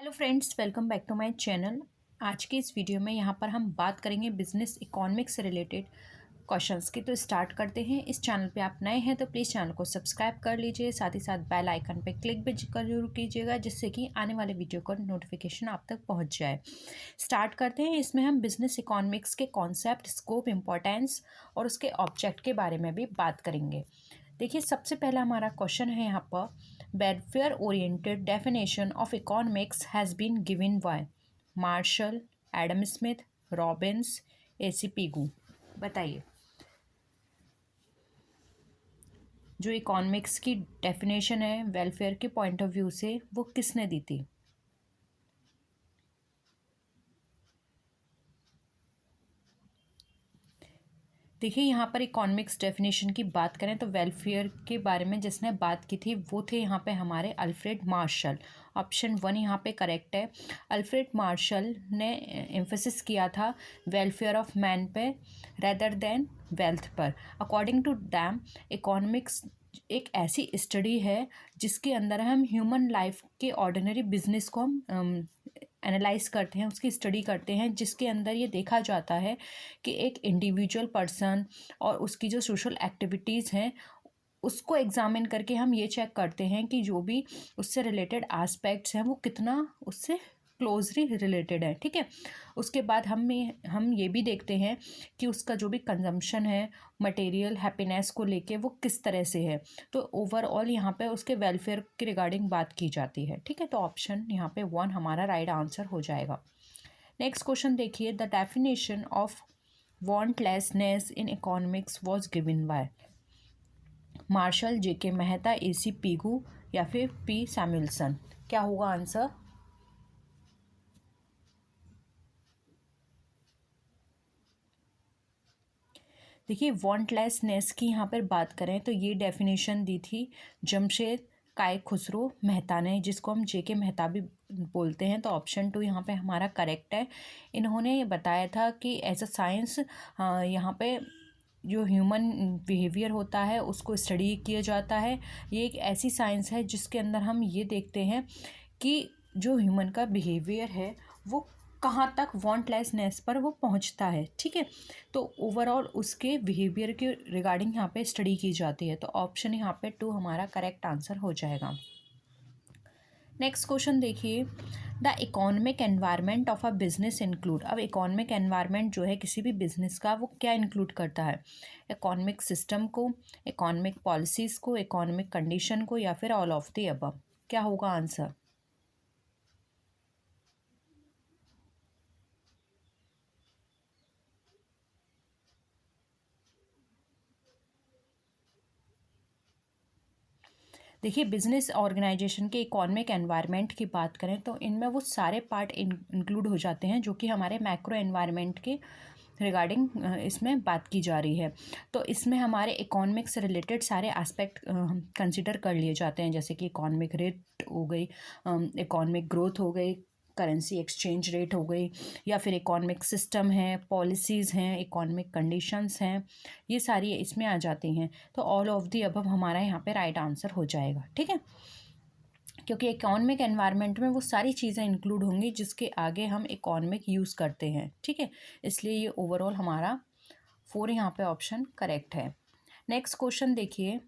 Hello friends, welcome back to my channel. आज की इस वीडियो में यहाँ पर हम बात करेंगे बिजनेस इकोनॉमिक्स से रिलेटेड क्वेश्चंस की। तो स्टार्ट करते हैं। इस चैनल पे आप नए हैं तो प्लीज़ चैनल को सब्सक्राइब कर लीजिए, साथ ही साथ बेल आइकन पे क्लिक भी जरूर कीजिएगा, जिससे कि आने वाले वीडियो का नोटिफिकेशन आप तक पहुँच जाए। स्टार्ट करते हैं। इसमें हम बिजनेस इकोनॉमिक्स के कॉन्सेप्ट, स्कोप, इम्पोर्टेंस और उसके ऑब्जेक्ट के बारे में भी बात करेंगे। देखिए, सबसे पहला हमारा क्वेश्चन है यहाँ पर, welfare oriented definition of economics has been given by Marshall, Adam Smith, Robbins, A C Pigou. बताइए, जो इकोनॉमिक्स की डेफिनेशन है वेलफेयर के पॉइंट ऑफ व्यू से, वो किसने दी थी? देखिए, यहाँ पर इकोनॉमिक्स डेफिनेशन की बात करें तो वेलफेयर के बारे में जिसने बात की थी वो थे यहाँ पे हमारे अल्फ्रेड मार्शल। ऑप्शन 1 यहाँ पे करेक्ट है। अल्फ्रेड मार्शल ने एम्फेसिस किया था वेलफेयर ऑफ मैन पे रेदर देन वेल्थ पर। अकॉर्डिंग टू दैम, इकोनॉमिक्स एक ऐसी स्टडी है जिसके अंदर हम ह्यूमन लाइफ के ऑर्डिनरी बिजनेस को हम एनालाइज करते हैं, उसकी स्टडी करते हैं, जिसके अंदर ये देखा जाता है कि एक इंडिविजुअल पर्सन और उसकी जो सोशल एक्टिविटीज़ हैं उसको एग्जामिन करके हम ये चेक करते हैं कि जो भी उससे रिलेटेड एस्पेक्ट्स हैं वो कितना उससे क्लोजली रिलेटेड है। ठीक है, उसके बाद हम ये भी देखते हैं कि उसका जो भी कंजम्पशन है मटेरियल हैप्पीनेस को लेके वो किस तरह से है। तो ओवरऑल यहाँ पे उसके वेलफेयर के रिगार्डिंग बात की जाती है। ठीक है, तो ऑप्शन यहाँ पे 1 हमारा राइट आंसर हो जाएगा। नेक्स्ट क्वेश्चन देखिए, the definition of wantlessness in economics was given by Marshall, JK Mehta, AC Pigou या फिर पी सैमुअल्सन। क्या होगा आंसर? देखिए, वांटलेसनेस की यहाँ पर बात करें तो ये डेफिनेशन दी थी जमशेद काय खुसरो मेहता ने, जिसको हम जेके मेहता भी बोलते हैं। तो ऑप्शन 2 यहाँ पे हमारा करेक्ट है। इन्होंने बताया था कि एज अ साइंस यहाँ पे जो ह्यूमन बिहेवियर होता है उसको स्टडी किया जाता है। ये एक ऐसी साइंस है जिसके अंदर हम ये देखते हैं कि जो ह्यूमन का बिहेवियर है वो कहाँ तक वांटलेसनेस पर वो पहुँचता है। ठीक है, तो ओवरऑल उसके बिहेवियर के रिगार्डिंग यहाँ पे स्टडी की जाती है। तो ऑप्शन यहाँ पे 2 हमारा करेक्ट आंसर हो जाएगा। नेक्स्ट क्वेश्चन देखिए, the economic environment of a business include. अब इकोनॉमिक एनवायरनमेंट जो है किसी भी बिजनेस का, वो क्या इंक्लूड करता है? इकोनॉमिक सिस्टम को, इकोनॉमिक पॉलिसीज़ को, इकोनॉमिक कंडीशन को या फिर ऑल ऑफ द अबव। क्या होगा आंसर? देखिए, बिजनेस ऑर्गेनाइजेशन के इकोनॉमिक एनवायरनमेंट की बात करें तो इनमें वो सारे पार्ट इंक्लूड हो जाते हैं जो कि हमारे मैक्रो एनवायरनमेंट के रिगार्डिंग इसमें बात की जा रही है। तो इसमें हमारे इकोनॉमिक से रिलेटेड सारे एस्पेक्ट कंसिडर कर लिए जाते हैं, जैसे कि इकोनॉमिक रेट हो गई, इकोनॉमिक ग्रोथ हो गई, करेंसी एक्सचेंज रेट हो गई, या फिर इकोनॉमिक सिस्टम है, पॉलिसीज़ हैं, इकोनॉमिक कंडीशंस हैं, ये सारी इसमें आ जाती हैं। तो ऑल ऑफ दी अबव हमारा यहाँ पे राइट आंसर हो जाएगा। ठीक है, क्योंकि इकोनॉमिक एनवायरनमेंट में वो सारी चीज़ें इंक्लूड होंगी जिसके आगे हम इकोनॉमिक यूज़ करते हैं। ठीक है, इसलिए ये ओवरऑल हमारा 4 यहाँ पे ऑप्शन करेक्ट है। नेक्स्ट क्वेश्चन देखिए,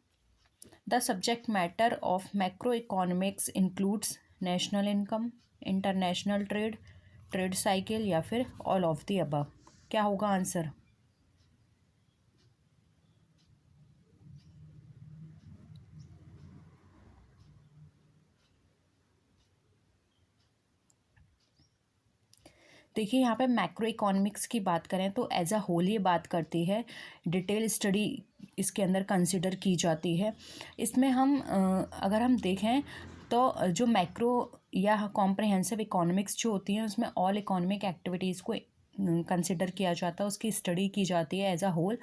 the subject matter of macro economics includes national income, international trade, trade cycle या फिर ऑल ऑफ द अबव। क्या होगा आंसर? देखिए, यहाँ पे मैक्रो इकोनॉमिक्स की बात करें तो एज अ होल ये बात करती है, डिटेल स्टडी इसके अंदर कंसिडर की जाती है। इसमें हम अगर हम देखें तो जो मैक्रो या कॉम्प्रहेंसिव इकोनॉमिक्स जो होती हैं उसमें ऑल इकोनॉमिक एक्टिविटीज़ को कंसिडर किया जाता है, उसकी स्टडी की जाती है एज अ होल,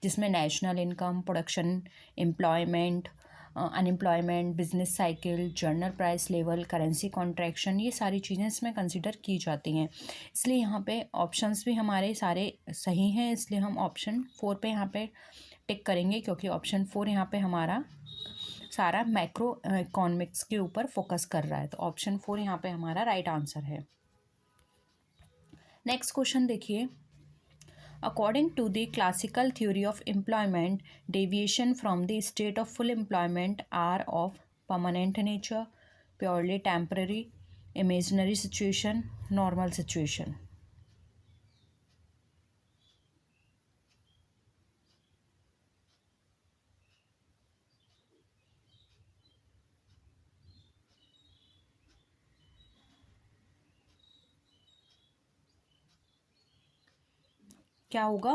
जिसमें national income, production, employment, unemployment, business cycle, journal price level, currency contraction, ये सारी चीज़ें इसमें कंसिडर की जाती हैं। इसलिए यहाँ पे ऑप्शंस भी हमारे सारे सही हैं, इसलिए हम ऑप्शन 4 पे यहाँ पे टिक करेंगे, क्योंकि ऑप्शन 4 यहाँ पे हमारा सारा मैक्रो इकोनॉमिक्स के ऊपर फोकस कर रहा है। तो ऑप्शन 4 यहाँ पे हमारा राइट आंसर है। नेक्स्ट क्वेश्चन देखिए, according to the classical theory of employment, deviation from the state of full employment are of permanent nature, purely temporary, imaginary situation, normal situation. क्या होगा?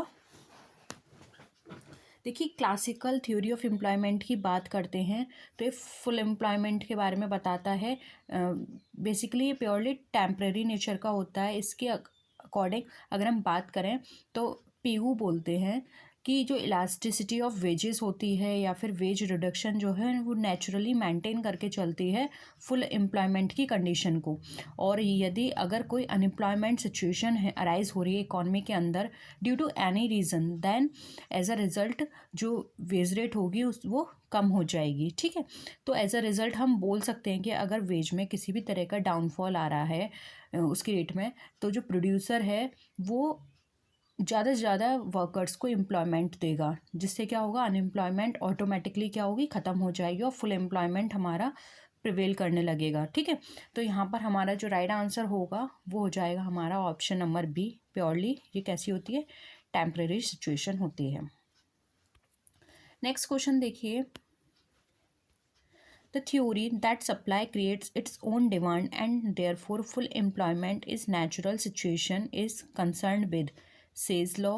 देखिए, क्लासिकल थ्योरी ऑफ एम्प्लॉयमेंट की बात करते हैं तो ये फुल एम्प्लॉयमेंट के बारे में बताता है। बेसिकली ये प्योरली टेम्परेरी नेचर का होता है। इसके अकॉर्डिंग अगर हम बात करें तो पीयू बोलते हैं कि जो इलास्टिसिटी ऑफ वेजेस होती है या फिर वेज रिडक्शन जो है वो नेचुरली मेंटेन करके चलती है फुल एम्प्लॉयमेंट की कंडीशन को। और यदि अगर कोई अनएम्प्लॉयमेंट सिचुएशन है अराइज हो रही है इकॉनमी के अंदर due to any reason, then as a result जो वेज रेट होगी उस वो कम हो जाएगी। ठीक है, तो एज अ रिज़ल्ट हम बोल सकते हैं कि अगर वेज में किसी भी तरह का डाउनफॉल आ रहा है उसकी रेट में, तो जो प्रोड्यूसर है वो ज़्यादा से ज़्यादा वर्कर्स को एम्प्लॉयमेंट देगा, जिससे क्या होगा, अनएम्प्लॉयमेंट ऑटोमेटिकली क्या होगी, ख़त्म हो जाएगी और फुल एम्प्लॉयमेंट हमारा प्रिवेल करने लगेगा। ठीक है, तो यहाँ पर हमारा जो राइट आंसर होगा वो हो जाएगा हमारा ऑप्शन नंबर बी, प्योरली ये कैसी होती है, टेम्परेरी सिचुएशन होती है। नेक्स्ट क्वेश्चन देखिए, the theory that supply creates its own demand and therefore full employment is natural situation is concerned with Say's law,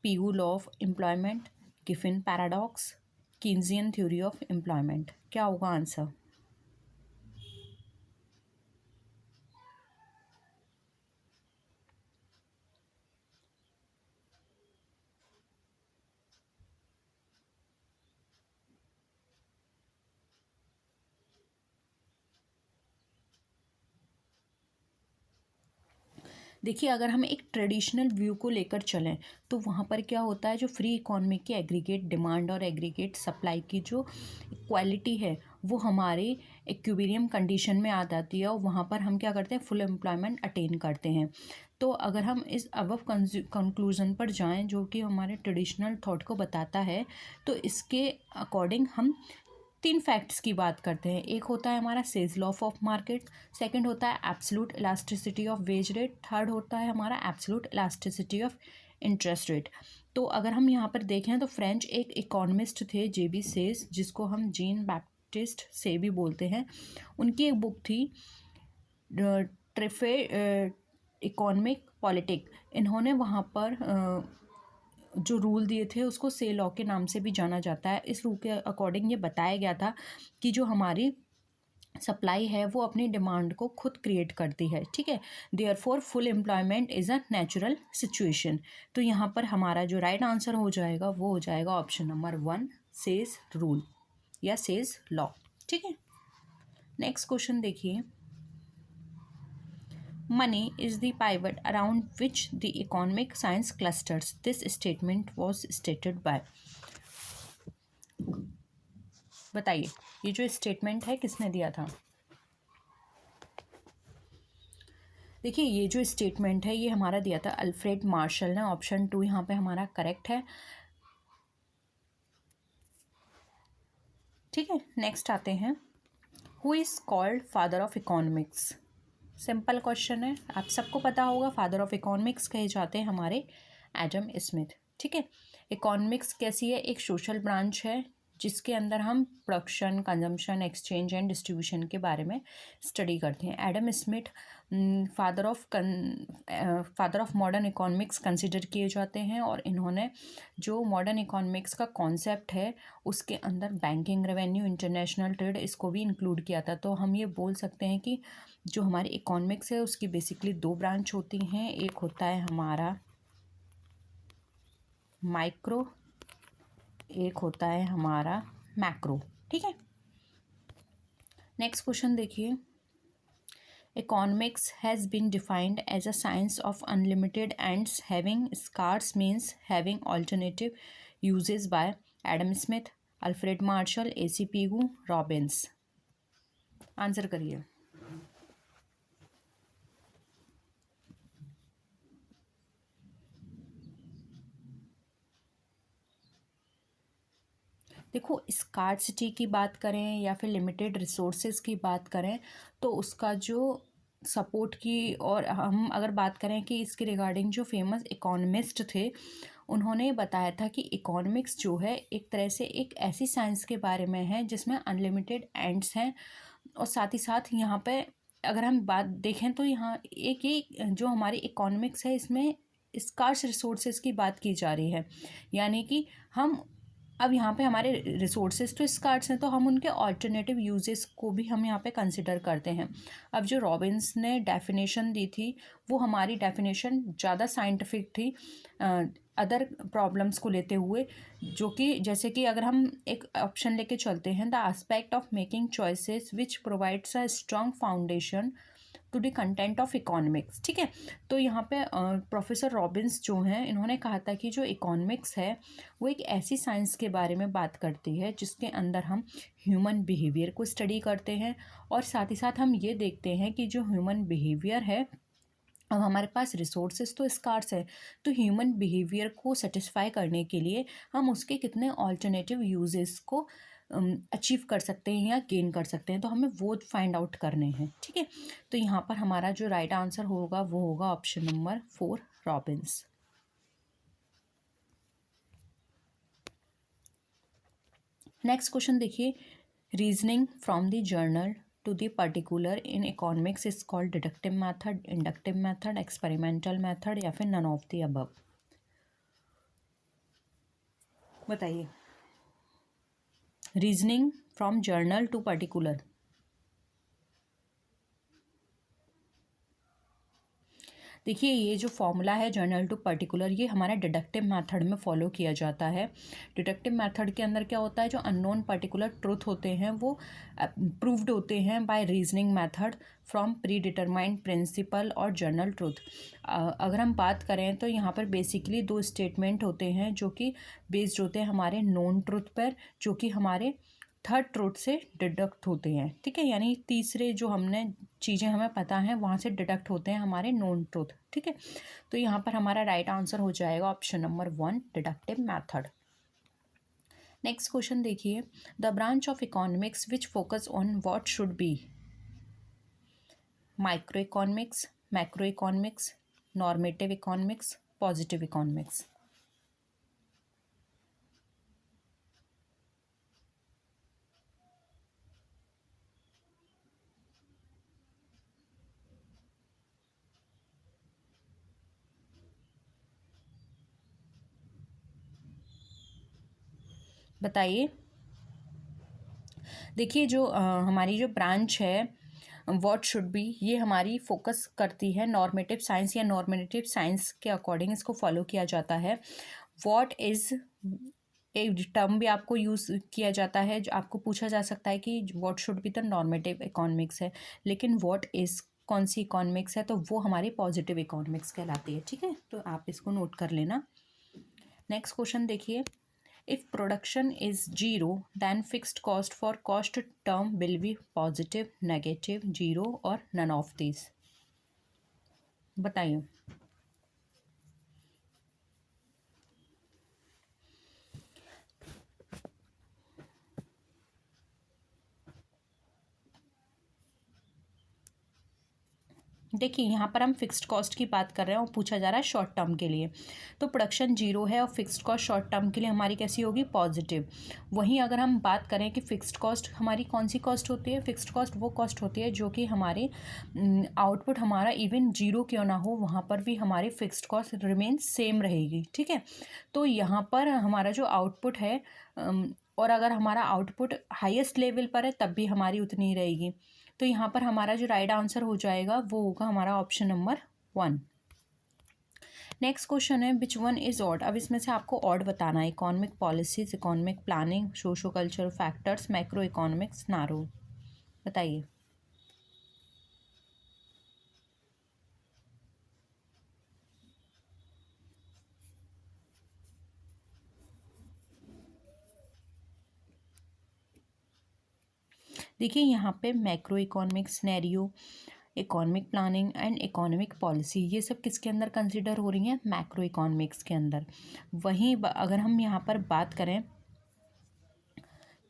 Pugh law of employment, Giffen paradox, Keynesian theory of employment। क्या होगा answer? देखिए, अगर हम एक traditional view को लेकर चलें तो वहाँ पर क्या होता है, जो फ्री इकॉनमी की एग्रीगेट डिमांड और एग्रीगेट सप्लाई की जो क्वालिटी है वो हमारे इक्विलिब्रियम कंडीशन में आ जाती है और वहाँ पर हम क्या करते हैं, फुल एम्प्लॉयमेंट अटेन करते हैं। तो अगर हम इस अबव कंक्लूजन पर जाएं जो कि हमारे ट्रेडिशनल थॉट को बताता है, तो इसके अकॉर्डिंग हम 3 फैक्ट्स की बात करते हैं। एक होता है हमारा says law of market, second होता है absolute elasticity of wage rate, third होता है हमारा absolute elasticity of interest rate. तो अगर हम यहाँ पर देखें तो फ्रेंच एक इकोनॉमिस्ट थे जेबी सेज, जिसको हम जीन बैप्टिस्ट से भी बोलते हैं। उनकी एक बुक थी ट्रिफे इकोनॉमिक पॉलिटिक। इन्होंने वहाँ पर जो रूल दिए थे उसको से लॉ के नाम से भी जाना जाता है। इस रूल के अकॉर्डिंग ये बताया गया था कि जो हमारी सप्लाई है वो अपनी डिमांड को खुद क्रिएट करती है। ठीक है, therefore full employment is a natural situation. तो यहाँ पर हमारा जो राइट आंसर हो जाएगा वो हो जाएगा ऑप्शन नंबर 1, सेज रूल या सेज लॉ। ठीक है, नेक्स्ट क्वेश्चन देखिए, Money is the pivot around which the economic science clusters. This statement was stated by। बताइए, ये जो स्टेटमेंट है किसने दिया था? देखिए, ये जो स्टेटमेंट है ये हमारा दिया था अल्फ्रेड मार्शल ने। ऑप्शन 2 यहाँ पे हमारा करेक्ट है। ठीक है, नेक्स्ट आते हैं, who is called father of economics? Simple question है, आप सबको पता होगा फादर ऑफ इकोनॉमिक्स कहे जाते हैं हमारे एडम स्मिथ। ठीक है, इकोनॉमिक्स कैसी है, एक सोशल ब्रांच है जिसके अंदर हम production, consumption, exchange and distribution के बारे में स्टडी करते हैं। Adam Smith father of modern economics consider किए जाते हैं और इन्होंने जो मॉडर्न इकोनॉमिक्स का कॉन्सेप्ट है उसके अंदर बैंकिंग, रेवेन्यू, इंटरनेशनल ट्रेड इसको भी इंक्लूड किया था। तो हम ये बोल सकते हैं कि जो हमारी इकोनॉमिक्स है उसकी बेसिकली 2 ब्रांच होती हैं, एक होता है हमारा माइक्रो, एक होता है हमारा मैक्रो। ठीक है, नेक्स्ट क्वेश्चन देखिए, economics has been defined as a science of unlimited ends having scarce means having alternative uses by Adam Smith, Alfred Marshall, AC Pigou, Robbins. Answer करिए। देखो, स्कार्सिटी की बात करें या फिर लिमिटेड रिसोर्सेज की बात करें तो उसका जो सपोर्ट की, और हम अगर बात करें कि इसके रिगार्डिंग जो फेमस इकोनॉमिस्ट थे उन्होंने बताया था कि इकोनॉमिक्स जो है एक तरह से एक ऐसी साइंस के बारे में है जिसमें अनलिमिटेड एंड्स हैं, और साथ ही साथ यहाँ पे अगर हम बात देखें तो यहाँ एक ही जो हमारी इकोनॉमिक्स है इसमें स्कार्स रिसोर्सेज की बात की जा रही है, यानी कि हम अब यहाँ पे हमारे रिसोर्सेज तो स्कार्स हैं तो हम उनके ऑल्टरनेटिव यूजेस को भी हम यहाँ पे कंसिडर करते हैं। अब जो रॉबिन्स ने डेफिनेशन दी थी वो हमारी डेफिनेशन ज़्यादा साइंटिफिक थी अदर प्रॉब्लम्स को लेते हुए, जो कि जैसे कि अगर हम एक ऑप्शन लेके चलते हैं, the aspect of making choices which provides a strong foundation to the content of economics. ठीक है, तो यहाँ पे प्रोफेसर रॉबिन्स जो हैं इन्होंने कहा था कि जो इकोनॉमिक्स है वो एक ऐसी साइंस के बारे में बात करती है जिसके अंदर हम ह्यूमन बिहेवियर को स्टडी करते हैं, और साथ ही साथ हम ये देखते हैं कि जो ह्यूमन बिहेवियर है, अब हमारे पास रिसोर्सेज तो स्कार्स है, तो ह्यूमन बिहेवियर को सेटिस्फाई करने के लिए हम उसके कितने ऑल्टरनेटिव यूजेस को अचीव कर सकते हैं या गेन कर सकते हैं, तो हमें वो फाइंड आउट करने हैं। ठीक है, तो यहाँ पर हमारा जो राइट आंसर होगा वो होगा option number 4, Robbins. Next question देखिए, reasoning from the general to the particular in economics is called deductive method, inductive method, experimental method या फिर नन ऑफ द अबव। बताइए। Reasoning from general to particular, देखिए ये जो formula है journal to particular ये हमारा डिडक्टिव मेथड में फॉलो किया जाता है। डिडक्टिव मेथड के अंदर क्या होता है, जो अननोन पर्टिकुलर ट्रूथ होते हैं वो प्रूव्ड होते हैं by reasoning method from predetermined principle और जर्नल ट्रूथ। अगर हम बात करें तो यहाँ पर बेसिकली दो स्टेटमेंट होते हैं जो कि बेस्ड होते हैं हमारे नोन ट्रूथ पर, जो कि हमारे थर्ड ट्रूथ से डिडक्ट होते हैं। ठीक है, यानी तीसरे जो हमने चीज़ें हमें पता हैं वहाँ से डिडक्ट होते हैं हमारे नोन ट्रूथ। ठीक है, तो यहाँ पर हमारा राइट आंसर हो जाएगा option number 1, deductive method. Next question देखिए, the branch of economics which focus on what should be, micro economics, macro economics, normative economics, positive economics. बताइए। देखिए जो हमारी जो ब्रांच है व्हाट शुड बी, ये हमारी फोकस करती है नॉर्मेटिव साइंस या नॉर्मेटिव साइंस के अकॉर्डिंग इसको फॉलो किया जाता है। व्हाट इज़ एक टर्म भी आपको यूज़ किया जाता है, जो आपको पूछा जा सकता है कि what should be the normative economics है, लेकिन व्हाट इज़ कौन सी इकोनॉमिक्स है तो वो हमारी पॉजिटिव इकोनॉमिक्स कहलाती है। ठीक है, तो आप इसको नोट कर लेना। नेक्स्ट क्वेश्चन देखिए, if production is zero then fixed cost for cost term will be positive, negative, zero or none of these। बताइए। देखिए यहाँ पर हम फिक्स्ड कॉस्ट की बात कर रहे हैं और पूछा जा रहा है शॉर्ट टर्म के लिए, तो प्रोडक्शन जीरो है और फिक्स्ड कॉस्ट शॉर्ट टर्म के लिए हमारी कैसी होगी, पॉजिटिव। वहीं अगर हम बात करें कि फिक्स्ड कॉस्ट हमारी कौन सी कॉस्ट होती है, फिक्स्ड कॉस्ट वो कॉस्ट होती है जो कि हमारे आउटपुट हमारा इवन जीरो क्यों ना हो वहाँ पर भी हमारी फिक्स्ड कॉस्ट रिमेन सेम रहेगी। ठीक है, तो यहाँ पर हमारा जो आउटपुट है और अगर हमारा आउटपुट हाईएस्ट लेवल पर है तब भी हमारी उतनी ही रहेगी। तो यहाँ पर हमारा जो राइट आंसर हो जाएगा वो होगा हमारा ऑप्शन नंबर 1। नेक्स्ट क्वेश्चन है विच वन इज ऑड, अब इसमें से आपको ऑड बताना है, economic policies, economic planning, socio cultural factors, macro economics, narrow. बताइए। देखिए यहाँ पे macro economic scenario, economic planning and economic policy, ये सब किसके अंदर कंसिडर हो रही हैं? मैक्रो इकोनॉमिक्स के अंदर। वहीं अगर हम यहाँ पर बात करें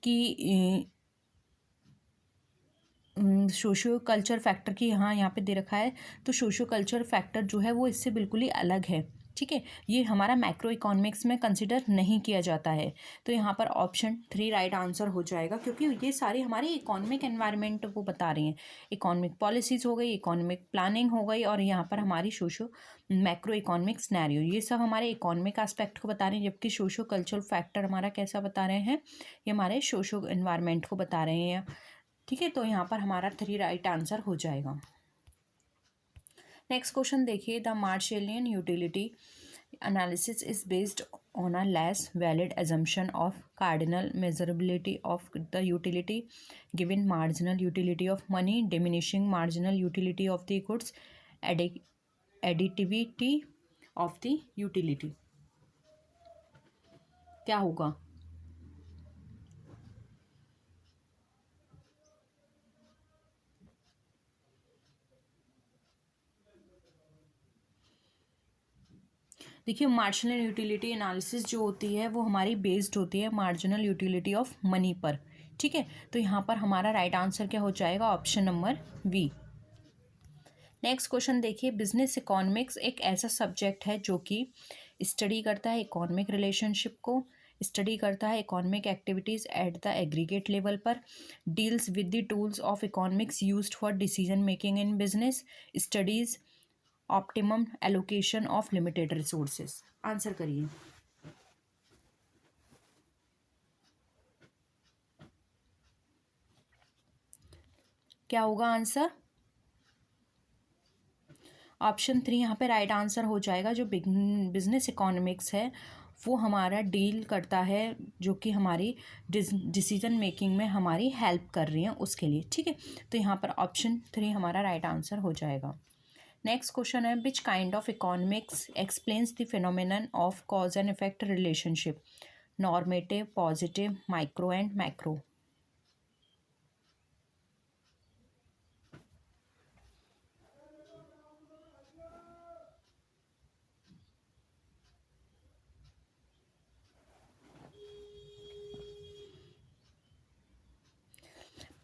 कि सोशियो कल्चर फैक्टर की, यहाँ पे दे रखा है, तो सोशियो कल्चर फैक्टर जो है वो इससे बिल्कुल ही अलग है। ठीक है, ये हमारा मैक्रो इकोनॉमिक्स में कंसिडर नहीं किया जाता है। तो यहाँ पर ऑप्शन 3 राइट आंसर हो जाएगा, क्योंकि ये सारी हमारी इकोनॉमिक एनवायरनमेंट वो बता रही हैं। इकोनॉमिक पॉलिसीज़ हो गई, इकोनॉमिक प्लानिंग हो गई, और यहाँ पर हमारी सोशो मैक्रो इकोनॉमिक सिनेरियो, ये सब हमारे इकोनॉमिक एस्पेक्ट को बता रहे हैं, जबकि सोशो कल्चरल फैक्टर हमारा कैसा बता रहे हैं? ये हमारे सोशो एनवायरनमेंट को बता रहे हैं। ठीक है, तो यहाँ पर हमारा 3 राइट आंसर हो जाएगा। नेक्स्ट क्वेश्चन देखिए, the Marshallian utility analysis is based on a less valid assumption of cardinal measurability of the utility given marginal utility of money, diminishing marginal utility of the goods, additivity of the utility। क्या होगा? देखिए marginal utility analysis जो होती है वो हमारी based होती है मार्जिनल यूटिलिटी ऑफ मनी पर। ठीक है, तो यहाँ पर हमारा राइट आंसर क्या हो जाएगा? Option number B. Next question देखिए, बिजनेस इकोनॉमिक्स एक ऐसा सब्जेक्ट है जो कि स्टडी करता है इकोनॉमिक रिलेशनशिप को, स्टडी करता है economic activities at the aggregate level पर, deals with the tools of economics used for decision making in business, studies optimum allocation of limited resources. Answer करिए। क्या होगा आंसर? ऑप्शन 3 यहाँ पे राइट आंसर हो जाएगा। जो बिजनेस इकोनॉमिक्स है वो हमारा डील करता है, जो कि हमारी डिसीजन मेकिंग में हमारी हेल्प कर रही है उसके लिए। ठीक है, तो यहाँ पर ऑप्शन 3 हमारा राइट आंसर हो जाएगा। नेक्स्ट क्वेश्चन है, which kind of economics explains the phenomenon of cause and effect relationship, normative, positive, micro and macro.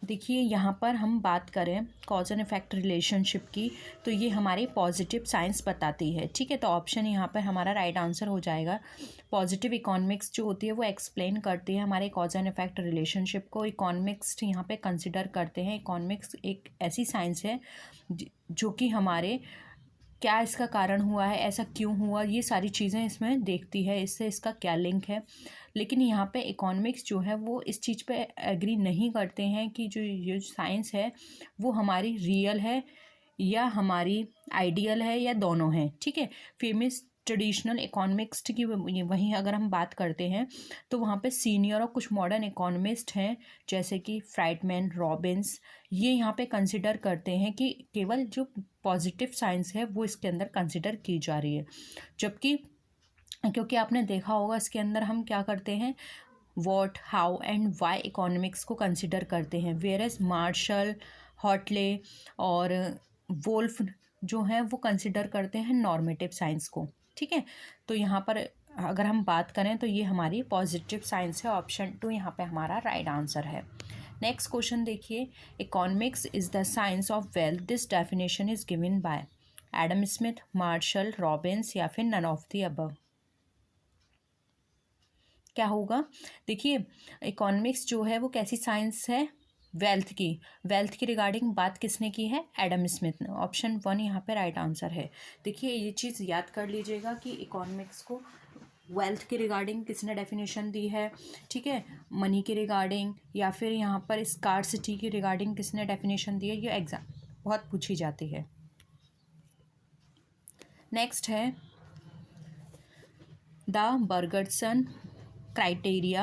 देखिए यहाँ पर हम बात करें कॉज एंड इफेक्ट रिलेशनशिप की, तो ये हमारी पॉजिटिव साइंस बताती है। ठीक है, तो ऑप्शन यहाँ पर हमारा राइट आंसर हो जाएगा। पॉजिटिव इकोनॉमिक्स जो होती है वो एक्सप्लेन करती है हमारे कॉज एंड इफेक्ट रिलेशनशिप को। इकोनॉमिक्स यहाँ पे कंसिडर करते हैं, इकोनॉमिक्स एक ऐसी साइंस है जो कि हमारे क्या इसका कारण हुआ है, ऐसा क्यों हुआ, ये सारी चीज़ें इसमें देखती है, इससे इसका क्या लिंक है। लेकिन यहाँ पे इकोनॉमिक्स जो है वो इस चीज़ पे एग्री नहीं करते हैं कि जो ये साइंस है वो हमारी रियल है या हमारी आइडियल है या दोनों हैं। ठीक है, फेमस ट्रेडिशनल इकोनॉमिक्स की वहीं अगर हम बात करते हैं तो वहाँ पे सीनियर और कुछ मॉडर्न इकोनॉमिस्ट हैं, जैसे कि फ्राइडमैन, रॉबिन्स, ये यहाँ पे कंसिडर करते हैं कि केवल जो पॉजिटिव साइंस है वो इसके अंदर कंसिडर की जा रही है। जबकि क्योंकि आपने देखा होगा इसके अंदर हम क्या करते हैं, what, how and why economics को कंसिडर करते हैं, वेयर एज मार्शल, हॉटले और वोल्फ जो हैं वो कंसिडर करते हैं नॉर्मेटिव साइंस को। ठीक है, तो यहाँ पर अगर हम बात करें तो ये हमारी पॉजिटिव साइंस है। ऑप्शन 2 यहाँ पे हमारा राइट आंसर है। नेक्स्ट क्वेश्चन देखिए, economics is the science of wealth, this definition is given by Adam Smith, Marshall, Robbins या फिर नन ऑफ द अबव। क्या होगा? देखिए इकोनॉमिक्स जो है वो कैसी साइंस है? वेल्थ की। वेल्थ की रिगार्डिंग बात किसने की है? एडम स्मिथ ने। ऑप्शन 1 यहाँ पे राइट आंसर है। देखिए ये चीज़ याद कर लीजिएगा कि इकोनॉमिक्स को वेल्थ के रिगार्डिंग किसने डेफिनेशन दी है। ठीक है, मनी के रिगार्डिंग या फिर यहाँ पर स्कार्सिटी की रिगार्डिंग किसने डेफिनेशन दी है, ये एग्जाम बहुत पूछी जाती है। नेक्स्ट है, the बर्गरसन criteria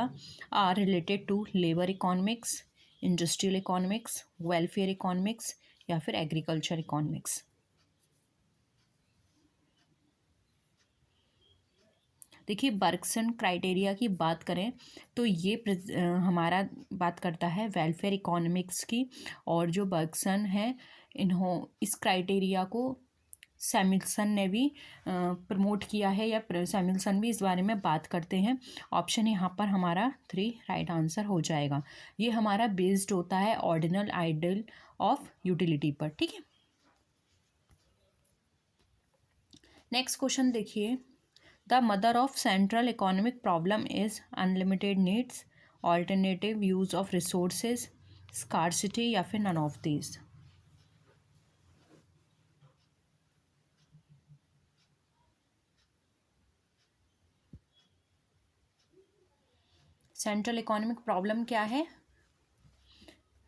are related to labor economics, industrial economics, welfare economics या फिर agriculture economics। देखिए बर्गसन क्राइटेरिया की बात करें तो ये हमारा बात करता है वेलफेयर इकोनॉमिक्स की, और जो बर्गसन है इस क्राइटेरिया को सैमुअल्सन ने भी प्रमोट किया है, या सैमुअल्सन भी इस बारे में बात करते हैं। ऑप्शन यहाँ पर हमारा 3 राइट आंसर हो जाएगा। ये हमारा बेस्ड होता है ऑर्डिनल आइडल ऑफ यूटिलिटी पर, ठीक है। नेक्स्ट क्वेश्चन देखिए, the mother of central economic problem is unlimited needs, alternative use of resources, scarcity या फिर none of these. Central economic problem क्या है?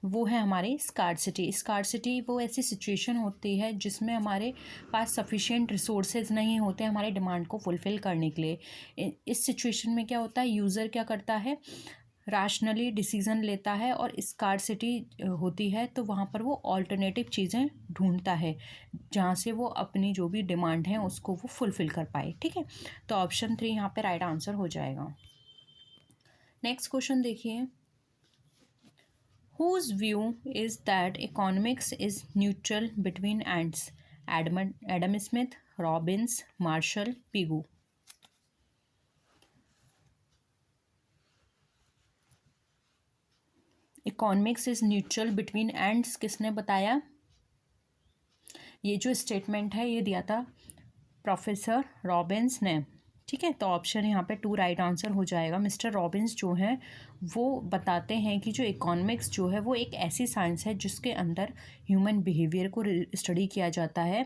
वो है हमारी स्कार्सिटी। स्कार्सिटी वो ऐसी सिचुएशन होती है जिसमें हमारे पास सफिशिएंट रिसोर्सेज नहीं होते हमारे डिमांड को फुलफ़िल करने के लिए। इस सिचुएशन में क्या होता है, यूज़र क्या करता है, रैशनली डिसीज़न लेता है, और स्कार्सिटी होती है तो वहाँ पर वो ऑल्टरनेटिव चीज़ें ढूंढता है जहाँ से वो अपनी जो भी डिमांड है उसको वो फुलफ़िल कर पाए, ठीक है। तो ऑप्शन 3 यहाँ पे राइट आंसर हो जाएगा। नेक्स्ट क्वेश्चन देखिए, whose view is that economics is neutral between ends? Adam Smith, Robbins, Marshall, Pigou. Economics is neutral between ends किसने बताया? ये जो स्टेटमेंट है ये दिया था प्रोफेसर रॉबिन्स ने, ठीक है। तो ऑप्शन यहाँ पे 2 राइट आंसर हो जाएगा। मिस्टर रॉबिन्स जो हैं वो बताते हैं कि जो इकोनॉमिक्स जो है वो एक ऐसी साइंस है जिसके अंदर ह्यूमन बिहेवियर को स्टडी किया जाता है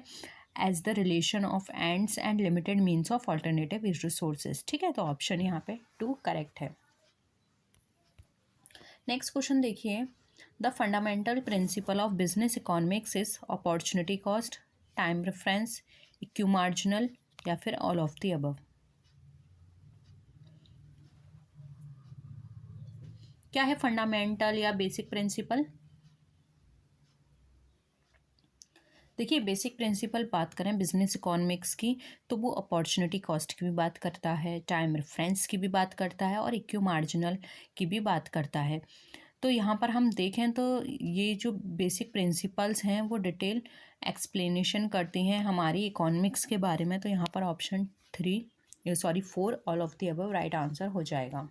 as the relation of ends and limited means of alternative resources, ठीक है। तो ऑप्शन यहाँ पे 2 करेक्ट है। नेक्स्ट क्वेश्चन देखिए, the fundamental principle of business economics is opportunity cost, time reference, equi marginal या फिर ऑल ऑफ द अबव। क्या है फंडामेंटल या बेसिक प्रिंसिपल? देखिए बेसिक प्रिंसिपल बात करें बिजनेस इकोनॉमिक्स की तो वो अपॉर्चुनिटी कॉस्ट की भी बात करता है, टाइम रेफरेंस की भी बात करता है, और इक्यू मार्जिनल की भी बात करता है। तो यहाँ पर हम देखें तो ये जो बेसिक प्रिंसिपल्स हैं वो डिटेल एक्सप्लेनेशन करती हैं हमारी इकोनॉमिक्स के बारे में। तो यहाँ पर option 4 all of the above right answer हो जाएगा।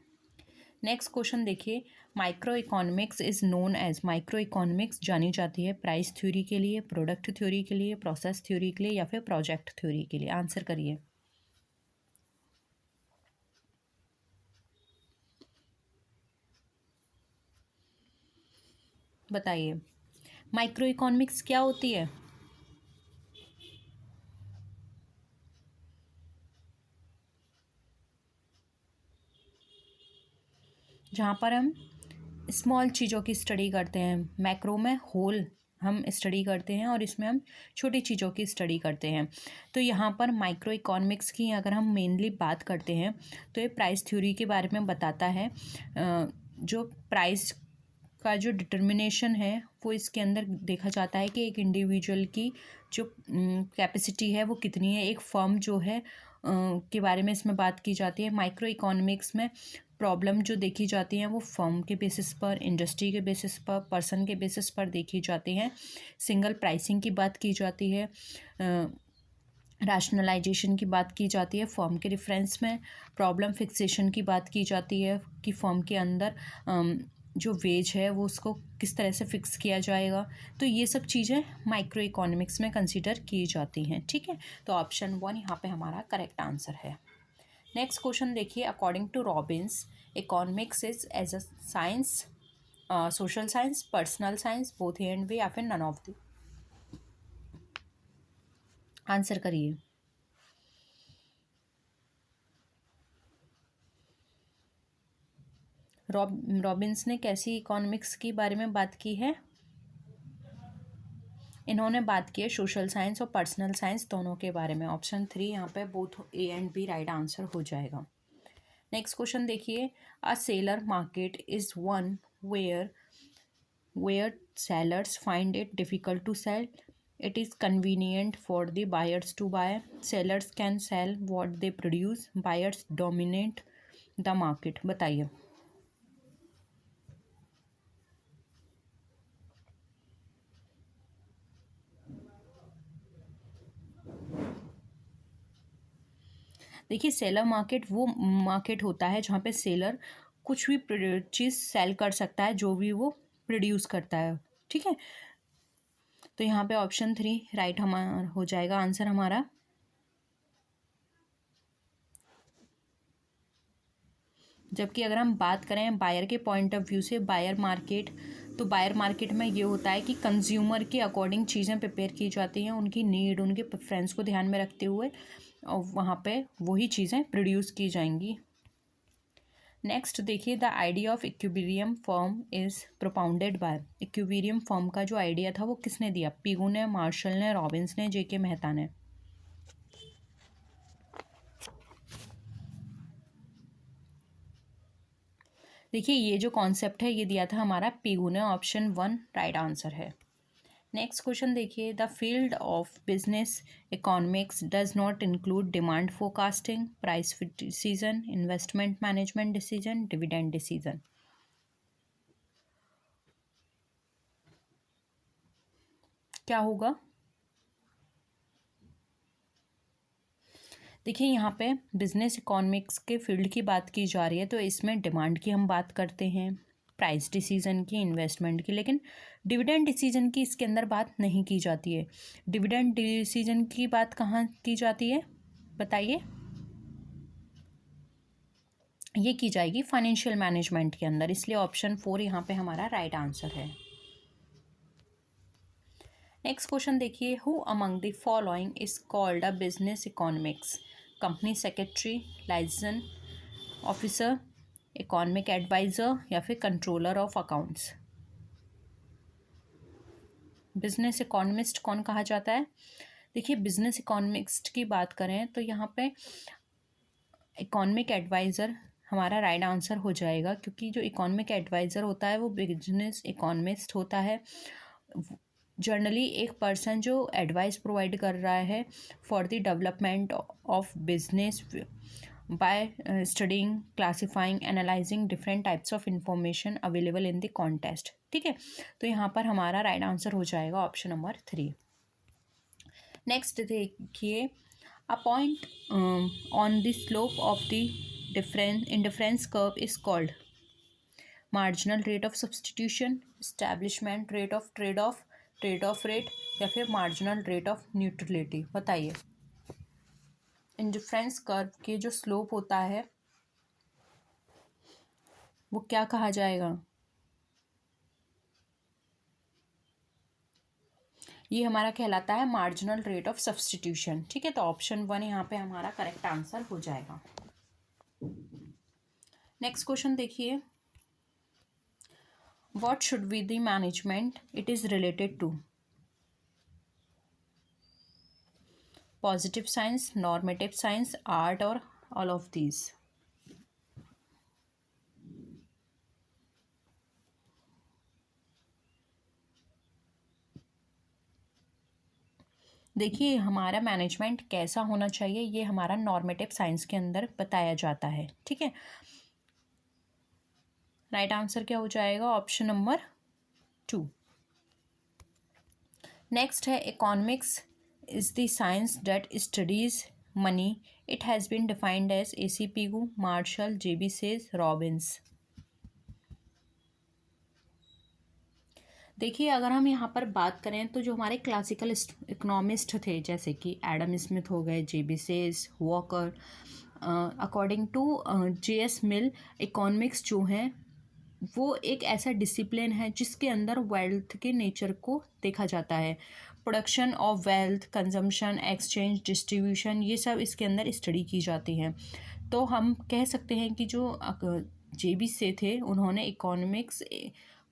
नेक्स्ट क्वेश्चन देखिए, micro economics is known as, micro economics जानी जाती है प्राइस थ्योरी के लिए, प्रोडक्ट थ्योरी के लिए, प्रोसेस थ्योरी के लिए या फिर प्रोजेक्ट थ्योरी के लिए। आंसर करिए। बताइए माइक्रो इकोनॉमिक्स क्या होती है? जहाँ पर हम स्मॉल चीज़ों की स्टडी करते हैं, मैक्रो में होल हम स्टडी करते हैं और इसमें हम छोटी चीज़ों की स्टडी करते हैं। तो यहाँ पर माइक्रो इकोनॉमिक्स की अगर हम मेनली बात करते हैं तो ये प्राइस थ्योरी के बारे में बताता है। जो प्राइस का जो डिटर्मिनेशन है वो इसके अंदर देखा जाता है कि एक इंडिविजुअल की जो कैपेसिटी है वो कितनी है, एक फर्म जो है के बारे में इसमें बात की जाती है। माइक्रो इकोनॉमिक्स में प्रॉब्लम जो देखी जाती हैं वो फर्म के बेसिस पर, इंडस्ट्री के बेसिस पर, पर्सन के बेसिस पर देखी जाती हैं। सिंगल प्राइसिंग की बात की जाती है, रैशनलाइजेशन की बात की जाती है फर्म के रेफरेंस में, प्रॉब्लम फिक्सेशन की बात की जाती है कि फर्म के अंदर जो वेज है वो उसको किस तरह से फिक्स किया जाएगा। तो ये सब चीज़ें माइक्रो इकोनॉमिक्स में कंसीडर की जाती हैं, ठीक है। तो ऑप्शन 1 यहाँ पे हमारा करेक्ट आंसर है। नेक्स्ट क्वेश्चन देखिए, according to Robbins economics is as a science, social science, personal science, both A and B या फिर नन ऑफ द। आंसर करिए। रॉबिन्स ने कैसी इकोनॉमिक्स के बारे में बात की है? इन्होंने बात की है सोशल साइंस और पर्सनल साइंस दोनों के बारे में। ऑप्शन 3 यहाँ पे both A and B right answer हो जाएगा। नेक्स्ट क्वेश्चन देखिए, a seller market is one where sellers find it difficult to sell, It is convenient for the buyers to buy. Sellers can sell what they produce. Buyers dominate the market. बताइए। देखिए, seller market वो market होता है जहाँ पे seller कुछ भी चीज़ cell कर सकता है जो भी वो प्रोड्यूस करता है। ठीक है, तो यहाँ पे ऑप्शन 3 राइट हमारा हो जाएगा आंसर हमारा। जबकि अगर हम बात करें बायर के पॉइंट ऑफ व्यू से, बायर मार्केट, तो बायर मार्केट में ये होता है कि कंज्यूमर के अकॉर्डिंग चीज़ें प्रिपेयर की जाती हैं, उनकी नीड, उनके प्रेफरेंस को ध्यान में रखते हुए, और वहाँ पे वही चीज़ें प्रोड्यूस की जाएंगी। नेक्स्ट देखिए, the idea of equilibrium form is propounded bye. Equilibrium form का जो आइडिया था वो किसने दिया? पिगू ने, मार्शल ने, रॉबिन्स ने, जेके मेहता ने। देखिए, ये जो कॉन्सेप्ट है ये दिया था हमारा पिगू ने। ऑप्शन 1 राइट आंसर है। नेक्स्ट क्वेश्चन देखिए, the field of business economics does not include demand forecasting, price decision, investment management decision, dividend decision. क्या होगा? देखिए, यहाँ पे बिजनेस इकोनॉमिक्स के फील्ड की बात की जा रही है, तो इसमें डिमांड की हम बात करते हैं, प्राइस डिसीजन की, इन्वेस्टमेंट की, लेकिन डिविडेंड डिसीजन की इसके अंदर बात नहीं की जाती है। डिविडेंड डिसीजन की बात कहाँ की जाती है बताइए? ये की जाएगी फाइनेंशियल मैनेजमेंट के अंदर, इसलिए ऑप्शन 4 यहाँ पे हमारा राइट आंसर है। नेक्स्ट क्वेश्चन देखिए, who among the following is called a business economics? Company secretary, licence officer, economic advisor या फिर controller of accounts. Business economist कौन कहा जाता है? देखिए, बिजनेस इकोनॉमिस्ट की बात करें तो यहाँ पे इकोनॉमिक एडवाइज़र हमारा राइट आंसर हो जाएगा, क्योंकि जो इकोनॉमिक एडवाइज़र होता है वो बिजनेस इकोनॉमिस्ट होता है। जनरली एक पर्सन जो एडवाइस प्रोवाइड कर रहा है for the development of business by studying, classifying, analysing different types of information available in the contest. ठीक है, तो यहाँ पर हमारा राइट आंसर हो जाएगा ऑप्शन नंबर 3। नेक्स्ट देखिए, a point on the slope of the indifference curve is called marginal rate of substitution, establishment rate of trade-off, trade-off rate या फिर marginal rate of neutrality। बताइए, इंडिफरेंस कर्व के जो slope होता है वो क्या कहा जाएगा? ये हमारा कहलाता है मार्जिनल रेट ऑफ सब्सटीट्यूशन। ठीक है, तो ऑप्शन 1 यहाँ पे हमारा करेक्ट आंसर हो जाएगा। नेक्स्ट क्वेश्चन देखिए, what should be the management it is related to? Positive science, normative science, art, or all of these? देखिए, हमारा मैनेजमेंट कैसा होना चाहिए ये हमारा नॉर्मेटिव साइंस के अंदर बताया जाता है। ठीक है, राइट आंसर क्या हो जाएगा? Option number 2। नेक्स्ट है, economics is the science that studies money. It has been defined as A.C. Pigou, Marshall, J.B. Sayers, Robbins. देखिए, अगर हम यहाँ पर बात करें तो जो हमारे क्लासिकल इकोनॉमिस्ट थे जैसे कि एडम स्मिथ हो गए, J.B. Sayers, Walker, according to J.S. Mill, economics जो हैं वो एक ऐसा डिसिप्लिन है जिसके अंदर वेल्थ के नेचर को देखा जाता है। Production of wealth, consumption, exchange, distribution, ये सब इसके अंदर स्टडी की जाती हैं। तो हम कह सकते हैं कि जो J.B. से थे उन्होंने इकोनॉमिक्स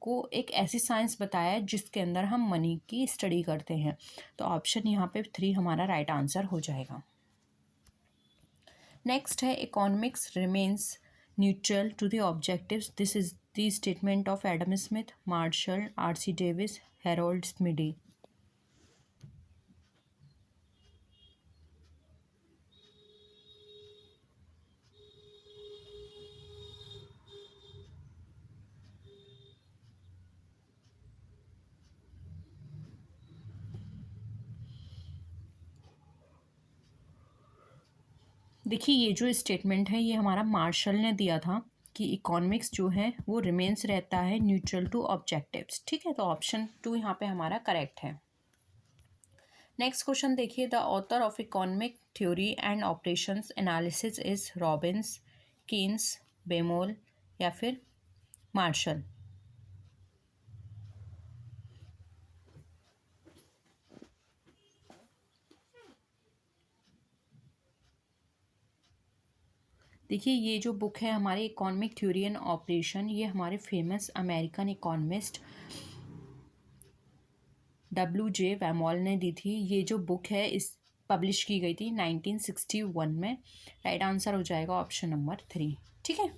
को एक ऐसी साइंस बताया जिसके अंदर हम मनी की स्टडी करते हैं। तो ऑप्शन यहाँ पे 3 हमारा राइट आंसर हो जाएगा। नेक्स्ट है, economics remains neutral to the objectives. This is the statement of Adam Smith, Marshall, R.C. Davis, Harold Smidy. देखिए ये जो स्टेटमेंट है ये हमारा मार्शल ने दिया था कि इकोनॉमिक्स जो है वो रिमेन्स रहता है न्यूट्रल टू ऑब्जेक्टिव्स। ठीक है, तो ऑप्शन 2 यहाँ पे हमारा करेक्ट है। नेक्स्ट क्वेश्चन देखिए, the author of economic theory and operations analysis is Robbins, Keynes, Baumol या फिर मार्शल। देखिए ये जो बुक है हमारे इकोनॉमिक थ्योरी एंड ऑपरेशन, ये हमारे फेमस अमेरिकन इकोनॉमिस्ट WJ वैमॉल ने दी थी। ये जो बुक है इस पब्लिश की गई थी 1961 में। राइट आंसर हो जाएगा ऑप्शन नंबर 3। ठीक है,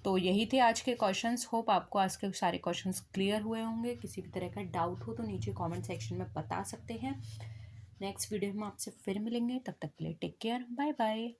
तो यही थे आज के क्वेश्चंस। होप आपको आज के सारे क्वेश्चंस क्लियर हुए होंगे। किसी भी तरह का डाउट हो तो नीचे कमेंट सेक्शन में बता सकते हैं। नेक्स्ट वीडियो में आपसे फिर मिलेंगे, तब तक के लिए टेक केयर, बाय बाय।